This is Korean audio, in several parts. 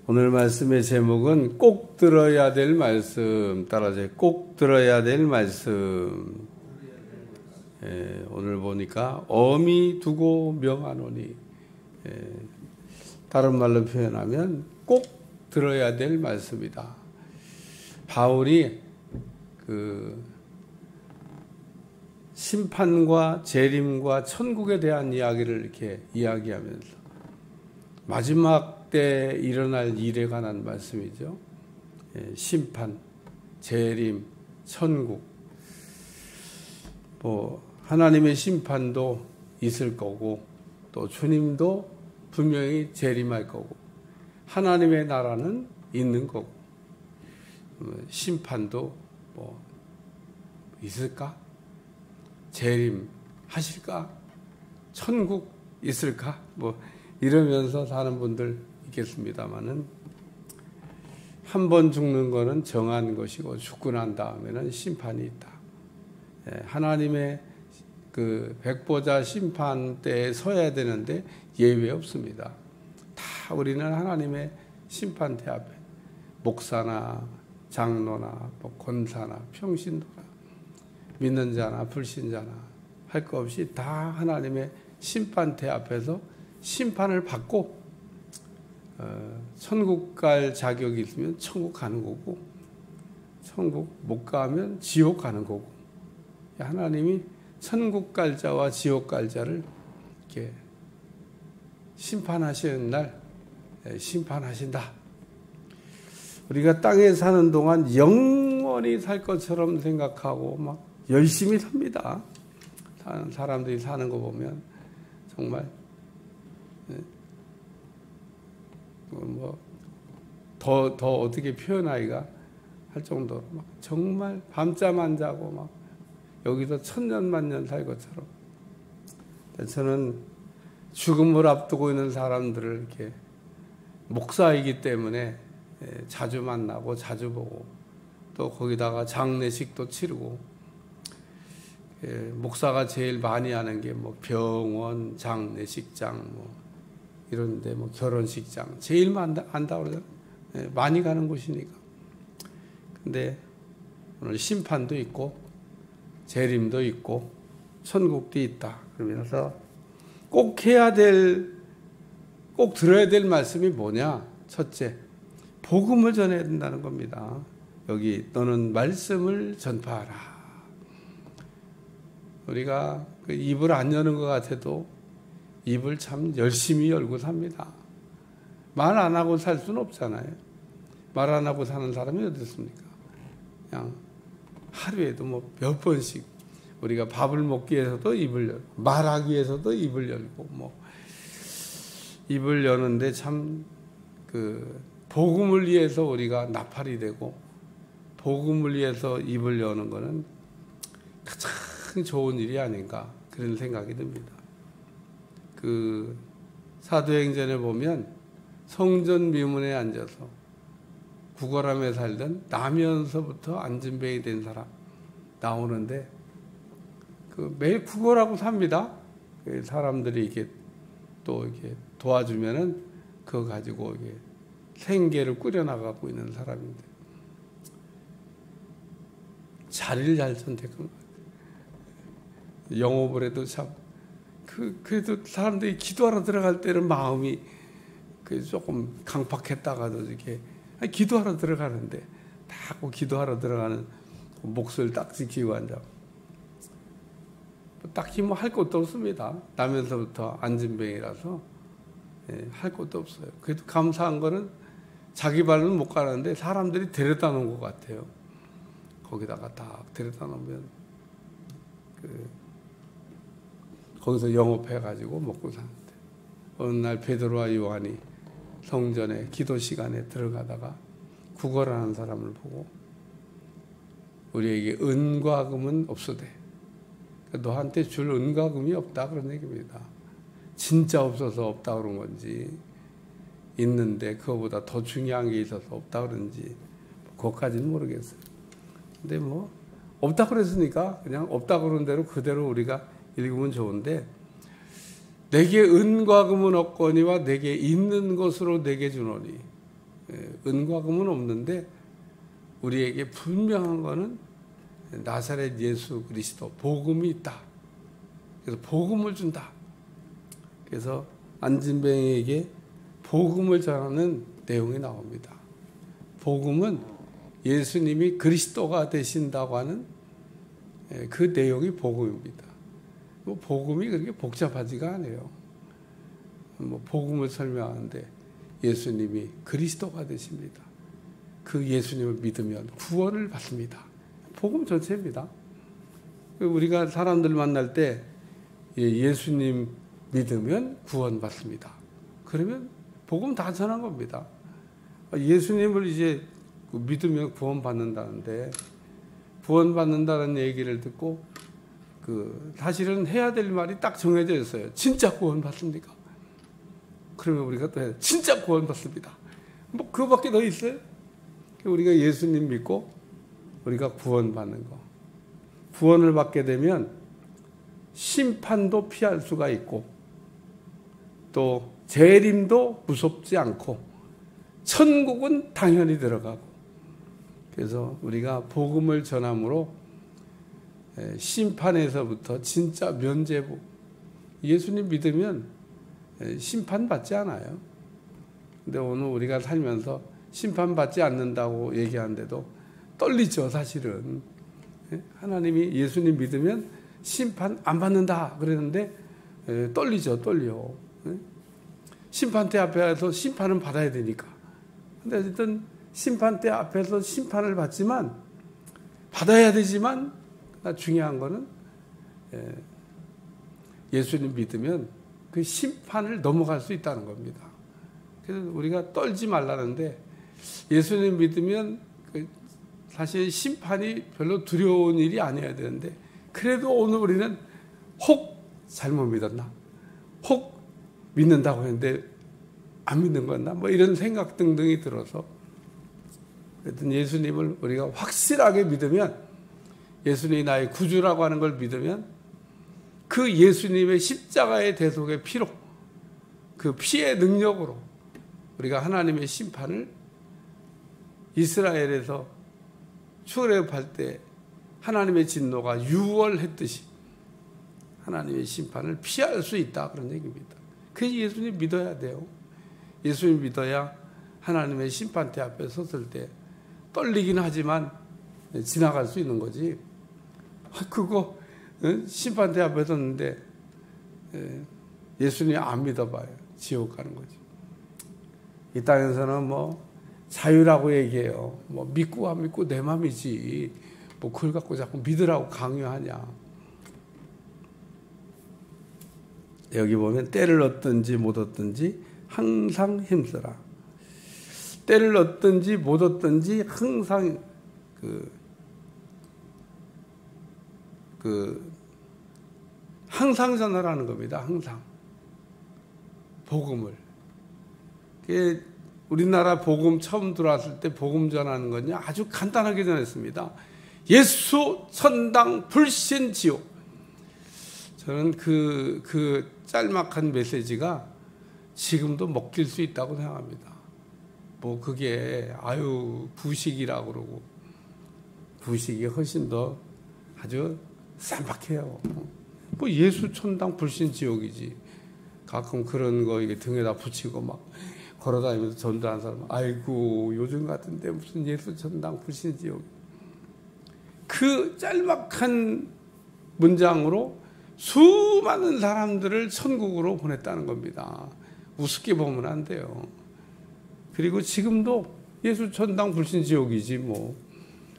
오늘 말씀의 제목은 꼭 들어야 될 말씀. 따라서 꼭 들어야 될 말씀. 오늘 보니까 엄히 두고 명하노니, 다른 말로 표현하면 꼭 들어야 될 말씀이다. 바울이 심판과 재림과 천국에 대한 이야기를 이렇게 이야기하면서 마지막 때 일어날 일에 관한 말씀이죠. 심판, 재림, 천국. 하나님의 심판도 있을 거고, 또 주님도 분명히 재림할 거고, 하나님의 나라는 있는 거고, 심판도 있을까? 재림 하실까? 천국 있을까? 이러면서 사는 분들 있겠습니다만은, 한 번 죽는 거는 정한 것이고, 죽고 난 다음에는 심판이 있다. 하나님의 백보자 심판대에 서야 되는데 예외 없습니다. 다 우리는 하나님의 심판대 앞에, 목사나 장로나 권사나 평신도나 믿는 자나 불신자나 할 것 없이 다 하나님의 심판대 앞에서 심판을 받고, 천국 갈 자격이 있으면 천국 가는 거고, 천국 못 가면 지옥 가는 거고, 하나님이 천국 갈 자와 지옥 갈 자를 이렇게 심판하시는 날 심판하신다. 우리가 땅에 사는 동안 영원히 살 것처럼 생각하고 막 열심히 삽니다. 사람들이 사는 거 보면 정말 더 어떻게 표현하기가 할 정도로 막 정말 밤잠 안 자고 막 여기서 천년만년 살 것처럼. 저는 죽음을 앞두고 있는 사람들을 이렇게 목사이기 때문에 자주 만나고 자주 보고, 또 거기다가 장례식도 치르고, 목사가 제일 많이 하는 게 병원, 장례식장 이런데 결혼식장 제일 많다고 그러잖아요. 많이 가는 곳이니까. 근데 오늘 심판도 있고 재림도 있고 천국도 있다. 그러면서 꼭 들어야 될 말씀이 뭐냐? 첫째, 복음을 전해야 된다는 겁니다. 여기 너는 말씀을 전파하라. 우리가 입을 안 여는 것 같아도 입을 참 열심히 열고 삽니다. 말 안 하고 살 수는 없잖아요. 말 안 하고 사는 사람이 어디 있습니까? 그냥 하루에도 몇 번씩 우리가 밥을 먹기 위해서도 입을 열고, 말하기 위해서도 입을 열고, 입을 여는데 참 복음을 위해서 우리가 나팔이 되고, 복음을 위해서 입을 여는 거는 가장 좋은 일이 아닌가, 그런 생각이 듭니다. 사도행전에 보면 성전 미문에 앉아서 구걸함에 살던 나면서부터 안진뱅이 된 사람 나오는데, 매일 구걸하고 삽니다. 사람들이 이렇게 도와주면은 그거 가지고 생계를 꾸려나가고 있는 사람인데, 자리를 잘 선택한 것 같아요. 영업을 해도 참, 그래도 사람들이 기도하러 들어갈 때는 마음이 조금 강팍했다가도 이렇게 기도하러 들어가는데, 딱 기도하러 들어가는 목소리를 딱 지키고 앉아. 딱히 할 것도 없습니다. 나면서부터 안진뱅이라서 할 것도 없어요. 그래도 감사한 거는 자기 발은 못 가는데 사람들이 데려다 놓은 것 같아요. 거기다가 딱 데려다 놓으면 거기서 영업해가지고 먹고 사는데, 어느 날 베드로와 요한이 성전에 기도 시간에 들어가다가 구걸하는 사람을 보고, 우리에게 은과 금은 없으되 너한테 줄 은과 금이 없다, 그런 얘기입니다. 진짜 없어서 없다 그런 건지, 있는데 그거보다 더 중요한 게 있어서 없다 그런지 그것까지는 모르겠어요. 근데 없다 그랬으니까 그냥 없다 그런 대로 그대로 우리가 읽으면 좋은데, 내게 은과 금은 없거니와 내게 있는 것으로 내게 주노니, 은과 금은 없는데 우리에게 분명한 거는 나사렛 예수 그리스도 복음이 있다. 그래서 복음을 준다. 그래서 안진뱅에게 복음을 전하는 내용이 나옵니다. 복음은 예수님이 그리스도가 되신다고 하는 그 내용이 복음입니다. 복음이 그렇게 복잡하지가 않아요. 복음을 설명하는데 예수님이 그리스도가 되십니다. 그 예수님을 믿으면 구원을 받습니다. 복음 전체입니다. 우리가 사람들 만날 때 예수님 믿으면 구원 받습니다. 그러면 복음 다 전한 겁니다. 예수님을 이제 믿으면 구원 받는다는데 구원 받는다는 얘기를 듣고 사실은 해야 될 말이 딱 정해져 있어요. 진짜 구원 받습니까? 그러면 우리가 또 해야 진짜 구원 받습니다. 뭐 그거밖에 더 있어요? 우리가 예수님 믿고 우리가 구원 받는 거. 구원을 받게 되면 심판도 피할 수가 있고 또 재림도 무섭지 않고 천국은 당연히 들어가고 그래서 우리가 복음을 전함으로 심판에서부터 진짜 면죄부 예수님 믿으면 심판받지 않아요. 근데 오늘 우리가 살면서 심판받지 않는다고 얘기하는데도 떨리죠, 사실은. 하나님이 예수님 믿으면 심판 안 받는다 그러는데 떨리죠, 떨려. 심판대 앞에서 심판은 받아야 되니까. 근데 어쨌든 심판대 앞에서 심판을 받지만 받아야 되지만 중요한 거는 예수님 믿으면 그 심판을 넘어갈 수 있다는 겁니다. 그래서 우리가 떨지 말라는데 예수님 믿으면 사실 심판이 별로 두려운 일이 아니어야 되는데 그래도 오늘 우리는 혹 잘못 믿었나? 혹 믿는다고 했는데 안 믿는 거였나? 뭐 이런 생각 등등이 들어서 하여튼 예수님을 우리가 확실하게 믿으면 예수님이 나의 구주라고 하는 걸 믿으면 그 예수님의 십자가의 대속의 피로 그 피의 능력으로 우리가 하나님의 심판을 이스라엘에서 출애굽할 때 하나님의 진노가 유월했듯이 하나님의 심판을 피할 수 있다 그런 얘기입니다. 그래서 예수님 믿어야 돼요. 예수님 믿어야 하나님의 심판대 앞에 섰을 때 떨리긴 하지만 지나갈 수 있는 거지. 그거 심판대 앞에 섰는데 예수님 안 믿어봐요. 지옥 가는 거지. 이 땅에서는 뭐 자유라고 얘기해요. 뭐 믿고 안 믿고 내 맘이지. 뭐 그걸 갖고 자꾸 믿으라고 강요하냐. 여기 보면 때를 얻든지 못 얻든지 항상 힘쓰라. 때를 얻든지 못 얻든지 항상 항상 전하라는 겁니다. 항상 복음을. 우리나라 복음 처음 들어왔을 때 복음 전하는 건요 아주 간단하게 전했습니다. 예수 천당 불신 지옥. 저는 그 짤막한 메시지가 지금도 먹힐 수 있다고 생각합니다. 뭐 그게 부식이라고 그러고 부식이 훨씬 더 아주 쌈박해요. 뭐 예수 천당 불신 지옥이지. 가끔 그런 거 이게 등에다 붙이고 막 걸어다니면서 전도하는 사람, 아이고 요즘 같은데 무슨 예수 천당 불신 지옥. 그 짤막한 문장으로 수많은 사람들을 천국으로 보냈다는 겁니다. 우습게 보면 안 돼요. 그리고 지금도 예수 천당 불신 지옥이지 뭐.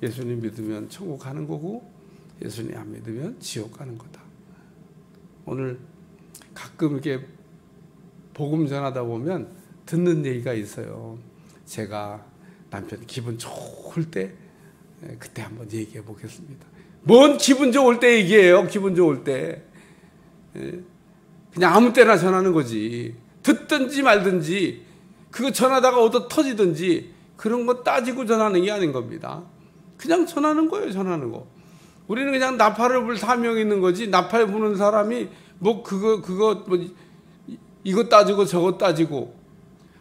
예수님 믿으면 천국 가는 거고 예수님 안 믿으면 지옥 가는 거다. 오늘 가끔 이렇게 복음 전하다 보면 듣는 얘기가 있어요. 제가 남편 기분 좋을 때 그때 한번 얘기해 보겠습니다. 뭔 기분 좋을 때 얘기해요. 기분 좋을 때. 그냥 아무 때나 전하는 거지. 듣든지 말든지 그거 전하다가 얻어 터지든지 그런 거 따지고 전하는 게 아닌 겁니다. 그냥 전하는 거예요. 전하는 거. 우리는 그냥 나팔을 불 사명이 있는 거지. 나팔 부는 사람이 뭐 그거 뭐 이거 따지고 저거 따지고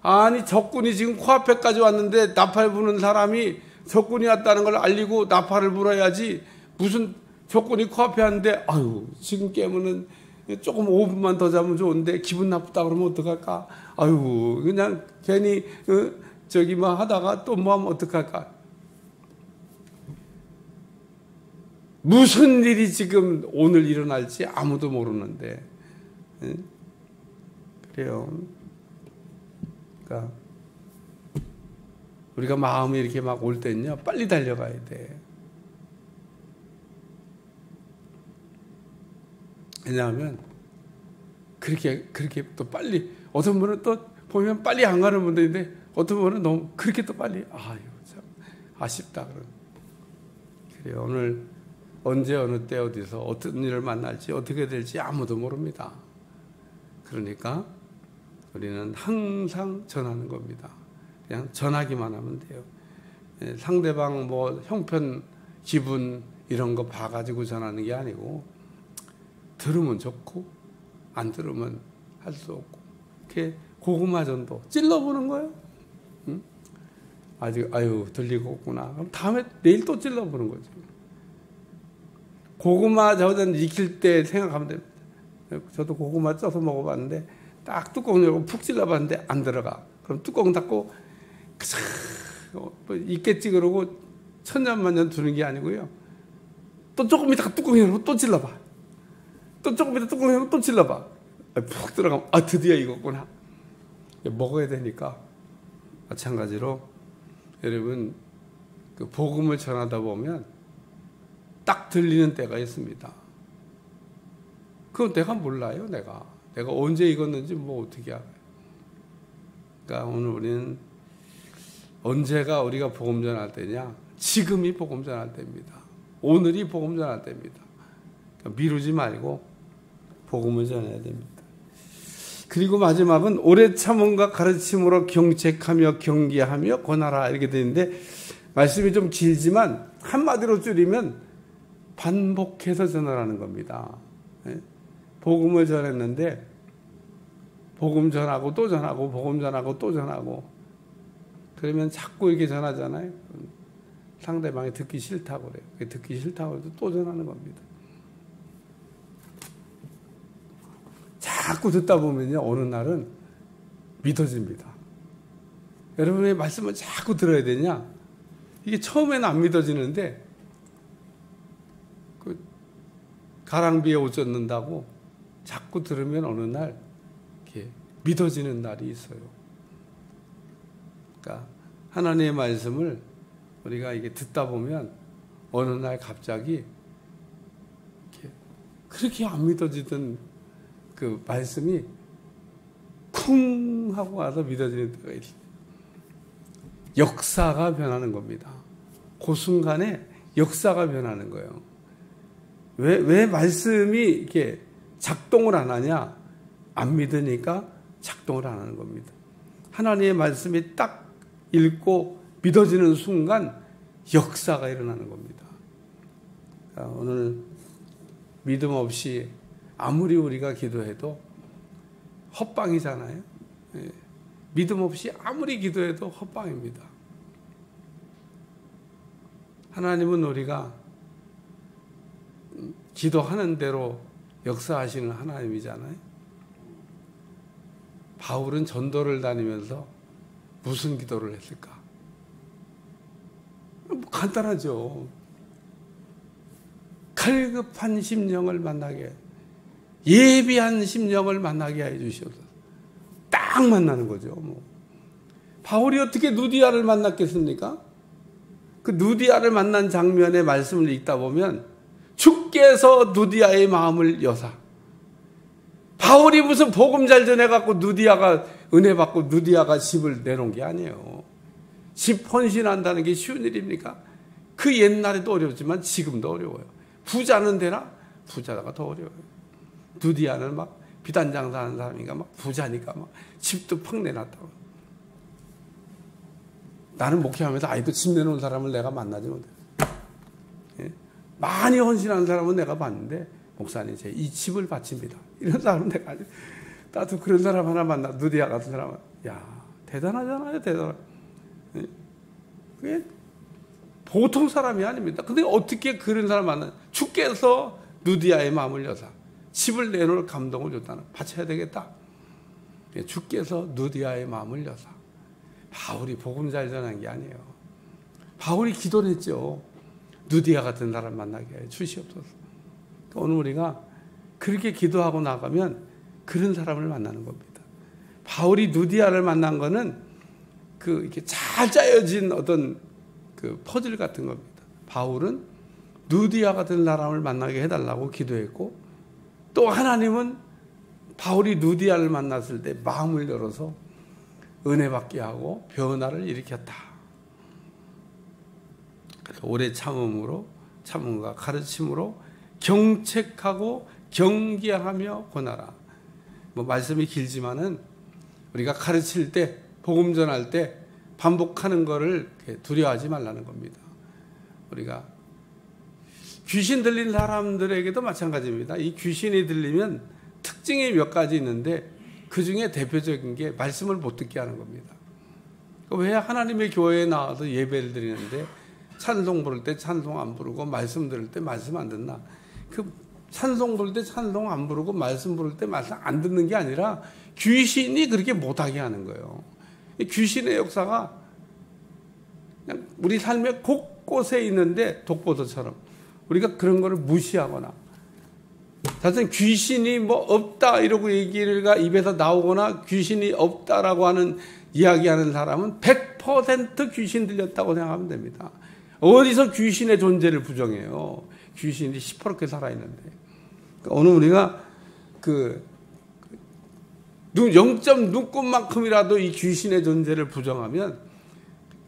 아니 적군이 지금 코앞에까지 왔는데 나팔 부는 사람이 적군이 왔다는 걸 알리고 나팔을 불어야지. 무슨 적군이 코앞에 왔는데 아유 지금 깨면은 조금 5분만 더 자면 좋은데 기분 나쁘다 그러면 어떡할까? 아유 그냥 괜히 저기 뭐 하다가 또 뭐 하면 어떡할까? 무슨 일이 지금 오늘 일어날지 아무도 모르는데 그래요. 그러니까 우리가 마음이 이렇게 막 올 때는요 빨리 달려가야 돼. 왜냐하면 그렇게 또 빨리 어떤 분은 또 보면 빨리 안 가는 분들인데 어떤 분은 너무 그렇게 또 빨리 아유 참 아쉽다 그런. 그래요. 오늘 언제 어느 때 어디서 어떤 일을 만날지 어떻게 될지 아무도 모릅니다. 그러니까 우리는 항상 전하는 겁니다. 그냥 전하기만 하면 돼요. 상대방 뭐 형편 기분 이런 거 봐가지고 전하는 게 아니고 들으면 좋고 안 들으면 할 수 없고 이렇게 고구마 전도 찔러보는 거예요. 응? 아직 아유 들리고 없구나. 그럼 다음에 내일 또 찔러보는 거죠. 고구마 저전 익힐 때 생각하면 됩니다. 저도 고구마 쪄서 먹어봤는데 딱 뚜껑 열고 푹 찔러봤는데 안 들어가. 그럼 뚜껑 닫고 익겠지 그러고 천년만년 두는 게 아니고요. 또 조금 있다가 뚜껑 열고 또 찔러봐. 또 조금 있다가 뚜껑 열고 또 찔러봐. 푹 들어가면 아 드디어 익었구나. 먹어야 되니까. 마찬가지로 여러분 그 복음을 전하다 보면 딱 들리는 때가 있습니다. 그건 내가 몰라요. 내가 언제 익었는지 뭐 어떻게 알아요. 그러니까 오늘 우리는 언제가 우리가 복음 전할 때냐? 지금이 복음 전할 때입니다. 오늘이 복음 전할 때입니다. 그러니까 미루지 말고 복음을 전해야 됩니다. 그리고 마지막은 오래 참음과 가르침으로 경책하며 경계하며 권하라 이렇게 되는데 말씀이 좀 길지만 한마디로 줄이면 반복해서 전하라는 겁니다. 복음을 전했는데 복음 전하고 또 전하고 복음 전하고 또 전하고 그러면 자꾸 이렇게 전하잖아요. 상대방이 듣기 싫다고 그래요. 듣기 싫다고 해도 또 전하는 겁니다. 자꾸 듣다 보면요 어느 날은 믿어집니다. 여러분의 말씀을 자꾸 들어야 되냐? 이게 처음에는 안 믿어지는데 그 가랑비에 옷 젖는다고 자꾸 들으면 어느 날 이렇게 믿어지는 날이 있어요. 그러니까 하나님의 말씀을 우리가 이게 듣다 보면 어느 날 갑자기 이렇게 그렇게 안 믿어지던 그 말씀이 쿵 하고 와서 믿어지는 때가 있어요. 역사가 변하는 겁니다. 그 순간에 역사가 변하는 거예요. 왜 말씀이 이렇게 작동을 안 하냐? 안 믿으니까 작동을 안 하는 겁니다. 하나님의 말씀이 딱 읽고 믿어지는 순간 역사가 일어나는 겁니다. 오늘 믿음 없이 아무리 우리가 기도해도 헛방이잖아요. 믿음 없이 아무리 기도해도 헛방입니다. 하나님은 우리가 기도하는 대로 역사하시는 하나님이잖아요. 바울은 전도를 다니면서 무슨 기도를 했을까? 간단하죠. 갈급한 심령을 만나게, 예비한 심령을 만나게 해주셔서 딱 만나는 거죠. 뭐. 바울이 어떻게 누디아를 만났겠습니까? 그 누디아를 만난 장면의 말씀을 읽다 보면 주께서 누디아의 마음을 여사. 바울이 무슨 복음 잘 전해갖고 누디아가 은혜 받고 누디아가 집을 내놓은 게 아니에요. 집 헌신한다는 게 쉬운 일입니까? 그 옛날에도 어렵지만 지금도 어려워요. 부자는 되나? 부자가 더 어려워요. 누디아는 막 비단 장사하는 사람이니까 막 부자니까 막 집도 팍 내놨다고. 나는 목회하면서 아이도 집 내놓은 사람을 내가 만나지 못해. 예? 많이 헌신하는 사람은 내가 봤는데 목사님 제 이 집을 바칩니다. 이런 사람은 내가 아니. 나도 그런 사람 하나 만나 누디아 같은 사람은 야 대단하잖아요, 대단해. 그게 보통 사람이 아닙니다. 근데 어떻게 그런 사람 만나? 주께서 누디아의 마음을 여사 집을 내놓을 감동을 줬다는, 바쳐야 되겠다. 주께서 누디아의 마음을 여사. 바울이 복음 잘 전한 게 아니에요. 바울이 기도를 했죠. 누디아 같은 사람 만나게 해 주시옵소서. 오늘 우리가 그렇게 기도하고 나가면 그런 사람을 만나는 겁니다. 바울이 누디아를 만난 거는 이렇게 잘 짜여진 어떤 그 퍼즐 같은 겁니다. 바울은 누디아 같은 사람을 만나게 해달라고 기도했고, 또 하나님은 바울이 누디아를 만났을 때 마음을 열어서 은혜 받게 하고 변화를 일으켰다. 오래 참음과 가르침으로 경책하고 경계하며 권하라. 말씀이 길지만은 우리가 가르칠 때, 복음 전할 때 반복하는 거를 두려워하지 말라는 겁니다. 우리가 귀신 들린 사람들에게도 마찬가지입니다. 이 귀신이 들리면 특징이 몇 가지 있는데 그 중에 대표적인 게 말씀을 못 듣게 하는 겁니다. 왜 하나님의 교회에 나와서 예배를 드리는데 찬송 부를 때 찬송 안 부르고 말씀 들을 때 말씀 안 듣나? 찬송 부를 때 찬송 안 부르고 말씀 부를 때 말씀 안 듣는 게 아니라 귀신이 그렇게 못하게 하는 거예요. 귀신의 역사가 그냥 우리 삶의 곳곳에 있는데 독보도처럼 우리가 그런 거를 무시하거나, 사실 귀신이 없다 이러고 얘기가 입에서 나오거나 귀신이 없다라고 하는 이야기하는 사람은 100% 귀신 들렸다고 생각하면 됩니다. 어디서 귀신의 존재를 부정해요? 귀신이 시퍼렇게 살아있는데. 오늘 우리가 0.눈곱만큼이라도 이 귀신의 존재를 부정하면,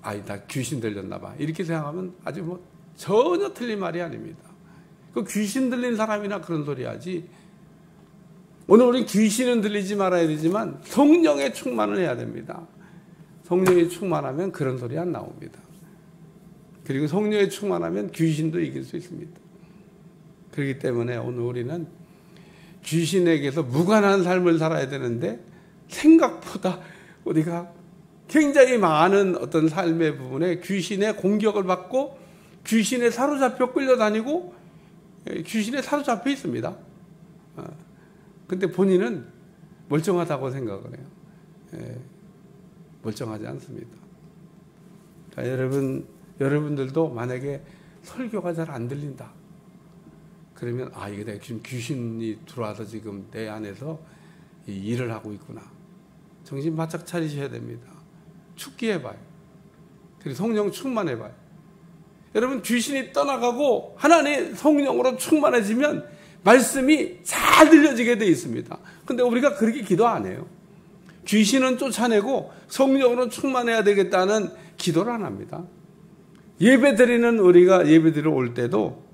나 귀신 들렸나 봐, 이렇게 생각하면 아주 전혀 틀린 말이 아닙니다. 귀신 들린 사람이나 그런 소리 하지. 오늘 우리 귀신은 들리지 말아야 되지만 성령의 충만을 해야 됩니다. 성령이 충만하면 그런 소리 안 나옵니다. 그리고 성령이 충만하면 귀신도 이길 수 있습니다. 그렇기 때문에 오늘 우리는 귀신에게서 무관한 삶을 살아야 되는데, 생각보다 우리가 굉장히 많은 어떤 삶의 부분에 귀신의 공격을 받고 귀신에 사로잡혀 끌려다니고 귀신에 사로잡혀 있습니다. 근데 본인은 멀쩡하다고 생각을 해요. 멀쩡하지 않습니다. 자, 여러분들도 만약에 설교가 잘 안 들린다 그러면, 이게 내가 지금 귀신이 들어와서 지금 내 안에서 이 일을 하고 있구나. 정신 바짝 차리셔야 됩니다. 축기해봐요. 그리고 성령 충만해봐요. 여러분, 귀신이 떠나가고 하나님의 성령으로 충만해지면 말씀이 잘 들려지게 되어 있습니다. 근데 우리가 그렇게 기도 안 해요. 귀신은 쫓아내고 성령으로 충만해야 되겠다는 기도를 안 합니다. 예배 드리는 우리가 예배 드리러 올 때도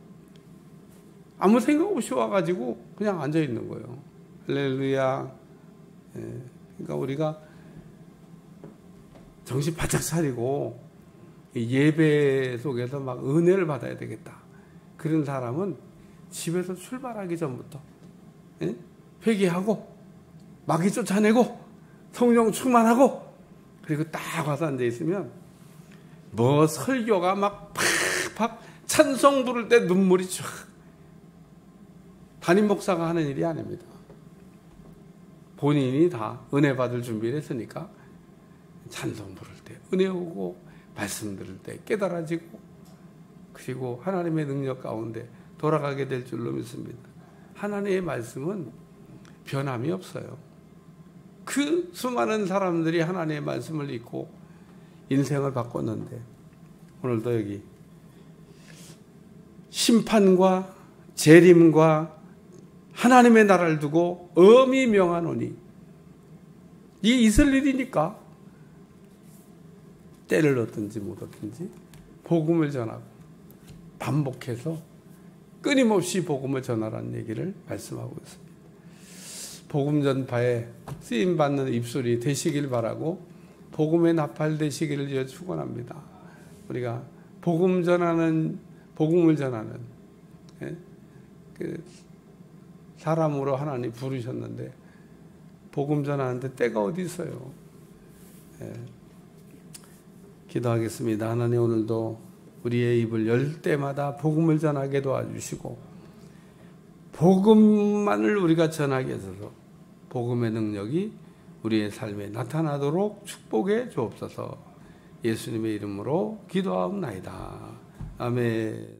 아무 생각 없이 와가지고 그냥 앉아 있는 거예요. 할렐루야. 그러니까 우리가 정신 바짝 차리고 예배 속에서 막 은혜를 받아야 되겠다. 그런 사람은 집에서 출발하기 전부터 회개하고 마귀 쫓아내고 성령 충만하고, 그리고 딱 와서 앉아 있으면 설교가 막 팍팍 찬송 부를 때 눈물이 쫙. 담임 목사가 하는 일이 아닙니다. 본인이 다 은혜 받을 준비를 했으니까 찬송 부를 때 은혜 오고 말씀 들을 때 깨달아지고, 그리고 하나님의 능력 가운데 돌아가게 될 줄로 믿습니다. 하나님의 말씀은 변함이 없어요. 그 수많은 사람들이 하나님의 말씀을 읽고 인생을 바꿨는데, 오늘도 여기 심판과 재림과 하나님의 나라를 두고 엄히 명하노니, 이게 있을 일이니까 때를 얻든지 못 얻든지 복음을 전하고 반복해서 끊임없이 복음을 전하라는 얘기를 말씀하고 있습니다. 복음 전파에 쓰임받는 입술이 되시길 바라고 복음의 나팔 되시기를 축원합니다. 우리가 복음을 전하는 그 사람으로 하나님 부르셨는데 복음 전하는데 때가 어디 있어요? 기도하겠습니다. 하나님, 오늘도 우리의 입을 열 때마다 복음을 전하게 도와주시고 복음만을 우리가 전하게 해서 복음의 능력이 우리의 삶에 나타나도록 축복해 주옵소서. 예수님의 이름으로 기도하옵나이다. 아멘.